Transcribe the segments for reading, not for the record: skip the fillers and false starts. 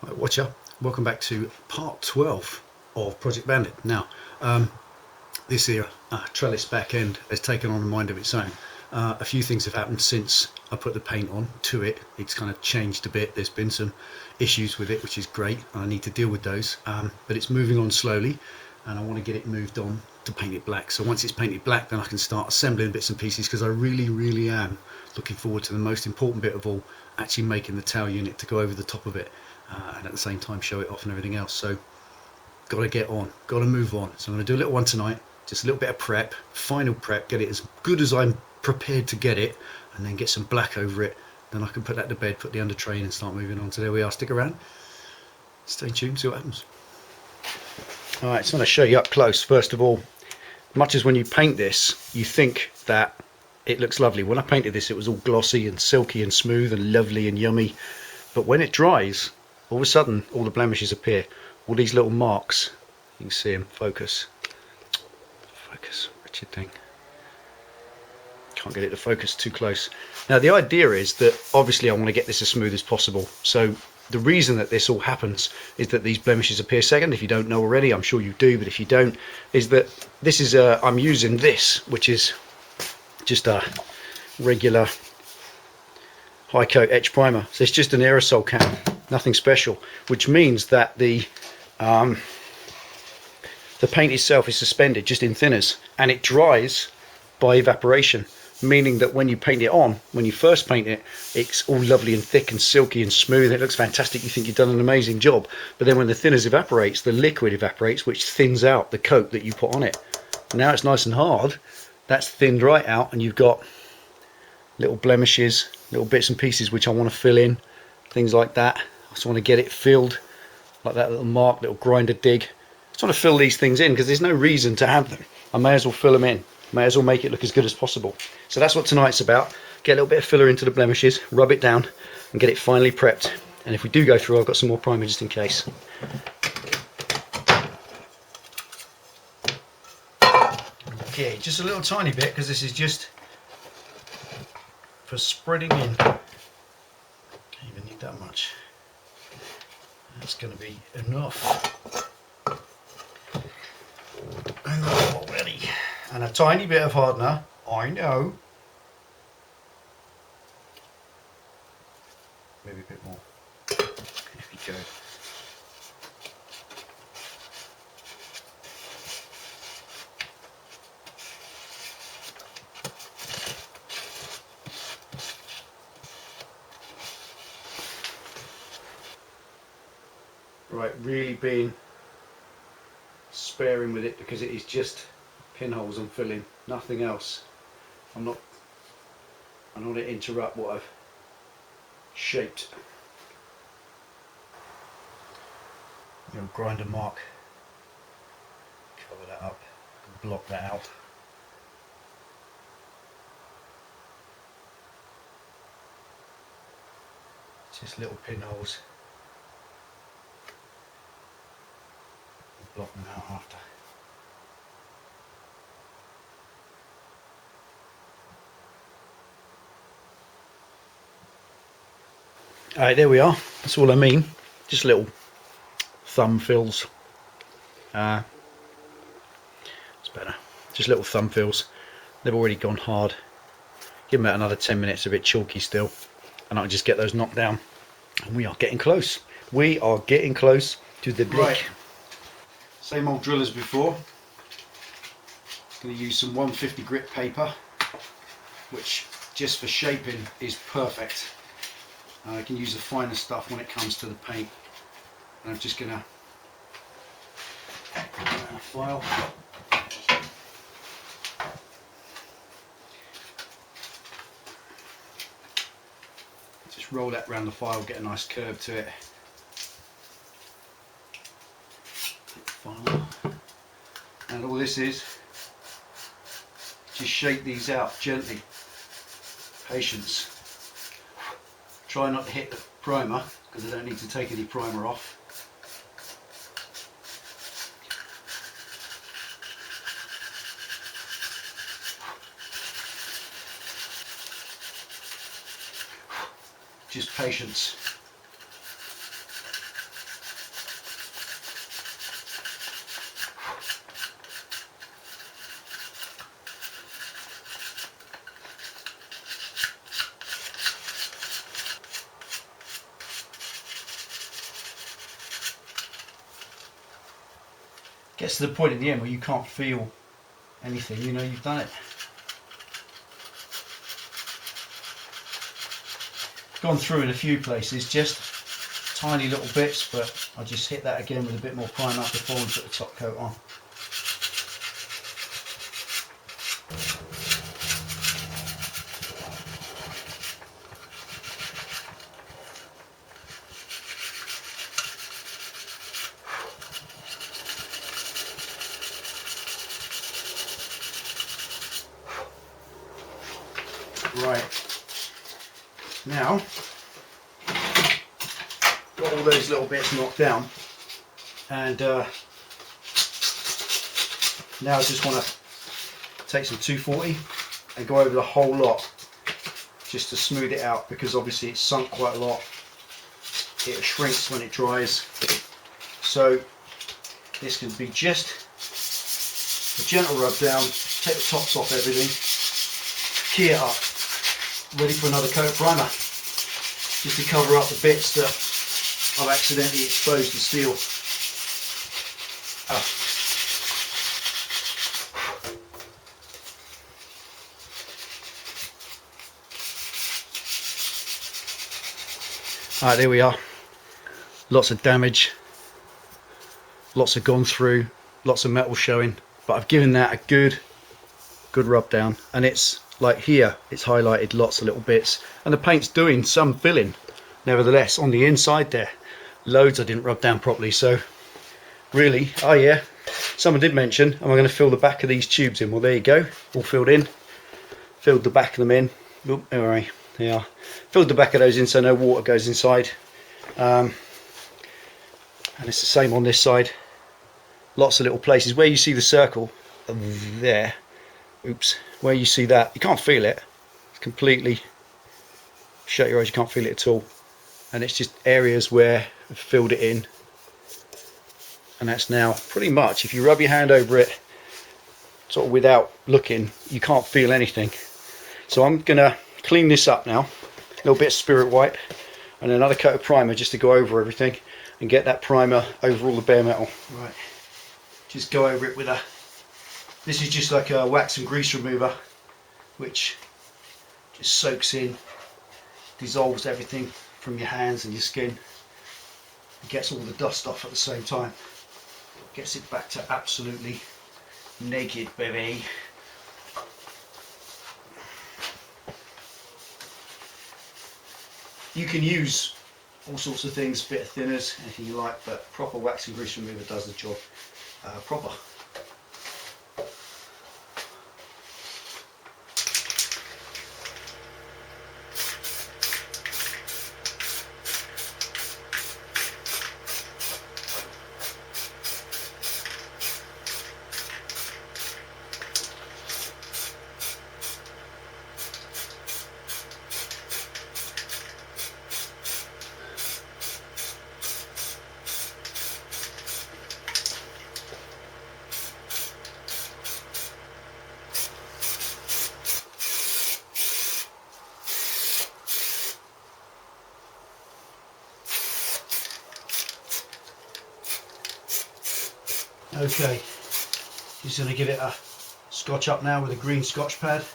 Right, watcher, welcome back to part 12 of Project Bandit. Now, this here trellis back end has taken on a mind of its own. A few things have happened since I put the paint on to it. It's kind of changed a bit. There's been some issues with it, which is great. I need to deal with those, but it's moving on slowly, and I want to get it moved on to paint it black. So once it's painted black, then I can start assembling bits and pieces, because I really am looking forward to the most important bit of all, actually making the tail unit to go over the top of it, and at the same time show it off and everything else. So got to get on, got to move on. So I'm going to do a little one tonight, just a little bit of prep, final prep, get it as good as I'm prepared to get it, and then get some black over it. Then I can put that to bed, put the under tray in, and start moving on. So there we are. Stick around, stay tuned, see what happens. All right, so I'm going to show you up close. First of all, much as when you paint this, you think that it looks lovely. When I painted this, it was all glossy and silky and smooth and lovely and yummy. But when it dries, all of a sudden, all the blemishes appear. All these little marks, you can see them. Focus, wretched thing. Can't get it to focus too close. Now the idea is that obviously I want to get this as smooth as possible. So the reason that this all happens is that these blemishes appear second. If you don't know already, I'm sure you do, but if you don't, is that this is I'm using this, which is just a regular high coat etch primer. So it's just an aerosol can, nothing special, which means that the paint itself is suspended just in thinners, and it dries by evaporation, meaning that when you paint it on, when you first paint it, it's all lovely and thick and silky and smooth. It looks fantastic. You think you've done an amazing job. But then when the thinners evaporates, the liquid evaporates, which thins out the coat that you put on it. Now it's nice and hard. That's thinned right out, and you've got little blemishes, little bits and pieces which I want to fill in, things like that. I just want to get it filled, like that little mark, little grinder dig. I just want to fill these things in because there's no reason to have them. I may as well fill them in. May as well make it look as good as possible. So that's what tonight's about. Get a little bit of filler into the blemishes, rub it down, and get it finally prepped. And if we do go through, I've got some more primer just in case. Okay, just a little tiny bit, because this is just for spreading in. Don't even need that much. That's going to be enough. Enough already. And a tiny bit of hardener, I know. Maybe a bit more. Here we go. Right, really being sparing with it, because it is just pinholes I'm filling, nothing else. I don't want to interrupt what I've shaped. Little grinder mark, cover that up, block that out. Just little pinholes. Block them out after. Alright, there we are. That's all I mean. Just little thumb fills. It's better. Just little thumb fills. They've already gone hard. Give them about another 10 minutes, a bit chalky still, and I'll just get those knocked down. And we are getting close. We are getting close to the black. Right. Same old drill as before. Going to use some 150 grit paper, which just for shaping is perfect. I can use the finer stuff when it comes to the paint. And I'm just going to file. Just roll that around the file, get a nice curve to it. File. And all this is, just shake these out gently. Patience. Try not to hit the primer, because I don't need to take any primer off. Just patience. Gets to the point in the end where you can't feel anything, you know you've done it. Gone through in a few places, just tiny little bits, but I just hit that again with a bit more primer before we put the top coat on. Right, now got all those little bits knocked down, and now I just want to take some 240 and go over the whole lot just to smooth it out, because obviously it's sunk quite a lot. It shrinks when it dries, so this can be just a gentle rub down, take the tops off everything, key it up, ready for another coat of primer, just to cover up the bits that I've accidentally exposed the steel. Alright, there we are. Lots of damage, lots have gone through, lots of metal showing, but I've given that a good rub down, and it's like here, it's highlighted lots of little bits, and the paint's doing some filling. Nevertheless, on the inside there, loads I didn't rub down properly. So really, oh yeah, someone did mention, am I going to fill the back of these tubes in? Well, there you go, all filled in. Filled the back of them in. Oop, anyway, they are. Filled the back of those in so no water goes inside. And it's the same on this side. Lots of little places where you see the circle there. Oops, where you see that, you can't feel it. It's completely, shut your eyes, you can't feel it at all. And it's just areas where I've filled it in. And that's now pretty much, if you rub your hand over it, sort of without looking, you can't feel anything. So I'm gonna clean this up now. A little bit of spirit wipe and another coat of primer just to go over everything and get that primer over all the bare metal. Right, just go over it with a, this is just like a wax and grease remover, which just soaks in, dissolves everything from your hands and your skin, and gets all the dust off at the same time. Gets it back to absolutely naked, baby. You can use all sorts of things, bit of thinners, anything you like, but proper wax and grease remover does the job proper. Okay, just going to give it a scotch up now with a green scotch pad,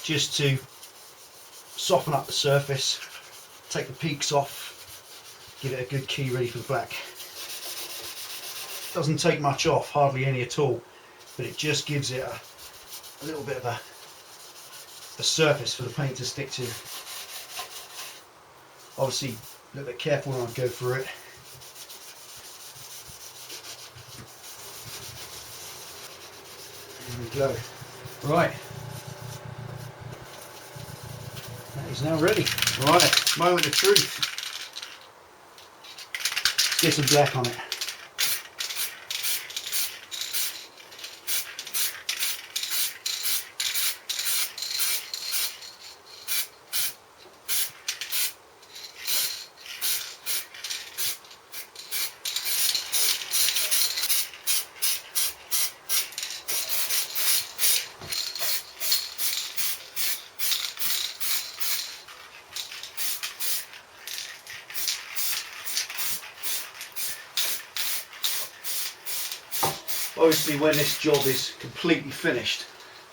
just to soften up the surface, take the peaks off, give it a good key ready for the black. Doesn't take much off, hardly any at all, but it just gives it a little bit of a surface for the paint to stick to. Obviously a little bit careful when I go through it. There we go. Right, that is now ready. Right, moment of truth. Let's get some black on it. Obviously when this job is completely finished,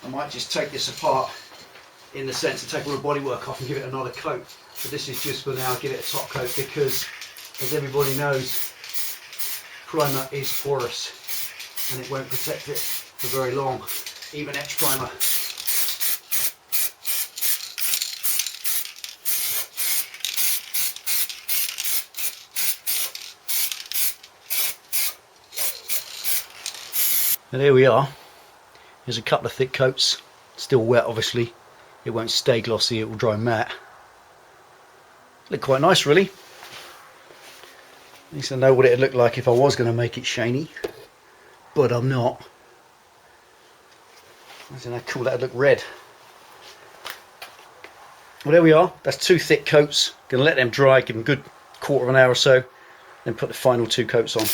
I might just take this apart in the sense of take all the bodywork off and give it another coat. But this is just for now, give it a top coat because, as everybody knows, primer is porous and it won't protect it for very long, even etch primer. And there we are. There's a couple of thick coats, still wet obviously. It won't stay glossy, it will dry matte. Look quite nice really. At least I know what it'd look like if I was going to make it shiny, but I'm not. Imagine how cool that'd look red. Well, there we are. That's 2 thick coats. Gonna let them dry, give them a good quarter of an hour or so, then put the final 2 coats on.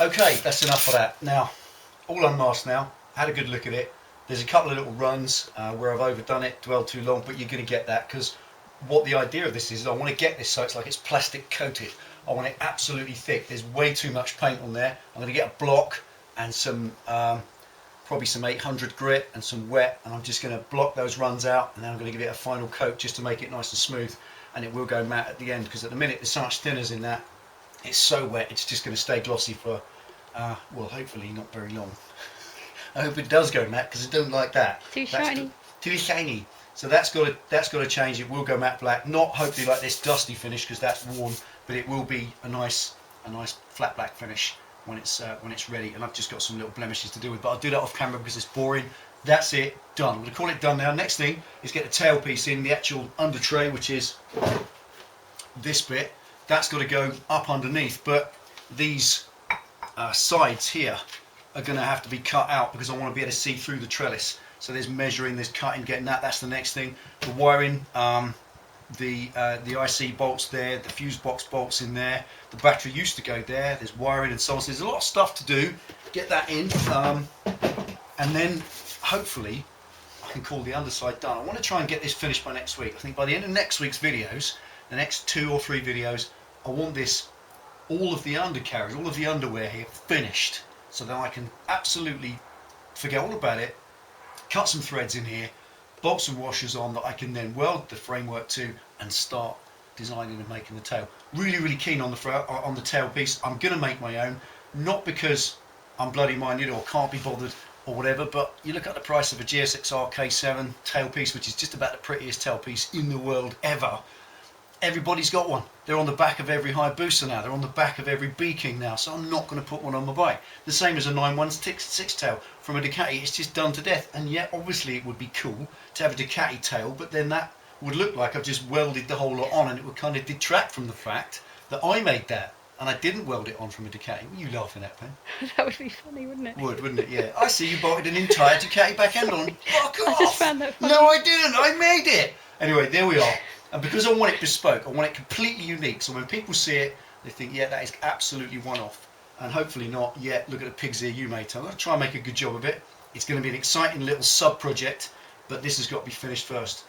Okay, that's enough for that. Now, all unmasked now, had a good look at it. There's a couple of little runs where I've overdone it, dwelled too long, but you're going to get that because what the idea of this is I want to get this so it's like it's plastic coated. I want it absolutely thick. There's way too much paint on there. I'm going to get a block and some, probably some 800 grit and some wet, and I'm just going to block those runs out, and then I'm going to give it a final coat just to make it nice and smooth, and it will go matte at the end because at the minute there's so much thinners in that. It's so wet, it's just going to stay glossy for, well, hopefully not very long. I hope it does go matte because I don't like that. Too shiny. Too shiny. So that's got to change. It will go matte black. Not hopefully like this dusty finish because that's worn, but it will be a nice flat black finish when it's ready. And I've just got some little blemishes to deal with, but I'll do that off camera because it's boring. That's it, done. I'm going to call it done now. Next thing is get the tailpiece in, the actual under tray, which is this bit. That's got to go up underneath, but these sides here are going to have to be cut out because I want to be able to see through the trellis. So there's measuring, there's cutting, getting that. That's the next thing. The wiring, the IC bolts there, the fuse box bolts in there. The battery used to go there. There's wiring and so on. So there's a lot of stuff to do. Get that in, and then hopefully I can call the underside done. I want to try and get this finished by next week. I think by the end of next week's videos, the next 2 or 3 videos, I want this, all of the undercarriage, all of the underwear here finished, so that I can absolutely forget all about it, cut some threads in here, bolt some washers on that I can then weld the framework to and start designing and making the tail. Really, really keen on the tail piece. I'm going to make my own, not because I'm bloody minded or can't be bothered or whatever, but you look at the price of a GSXR K7 tailpiece, which is just about the prettiest tailpiece in the world ever. Everybody's got one. They're on the back of every Hayabusa now. They're on the back of every B King now. So I'm not going to put one on my bike. The same as a 916 tail from a Ducati. It's just done to death. And yet, obviously, it would be cool to have a Ducati tail, but then that would look like I've just welded the whole lot on, and it would kind of detract from the fact that I made that and I didn't weld it on from a Ducati. What are you laughing at, Pen? That would be funny, wouldn't it? Wouldn't it? Yeah. I see you bolted an entire Ducati back end on. Fuck off! I just found that funny. No, I didn't. I made it. Anyway, there we are. And because I want it bespoke, I want it completely unique. So when people see it, they think, yeah, that is absolutely one-off. And hopefully not, yeah, look at the pig's ear you made. So I'm going to try and make a good job of it. It's going to be an exciting little sub-project, but this has got to be finished first.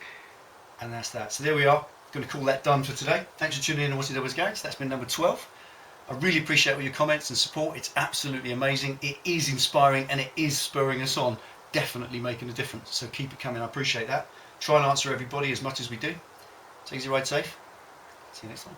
And that's that. So there we are. Going to call that done for today. Thanks for tuning in and watching Delboy's Garage. That's been number 12. I really appreciate all your comments and support. It's absolutely amazing. It is inspiring and it is spurring us on. Definitely making a difference. So keep it coming. I appreciate that. Try and answer everybody as much as we do. Take it easy, ride safe. See you next time.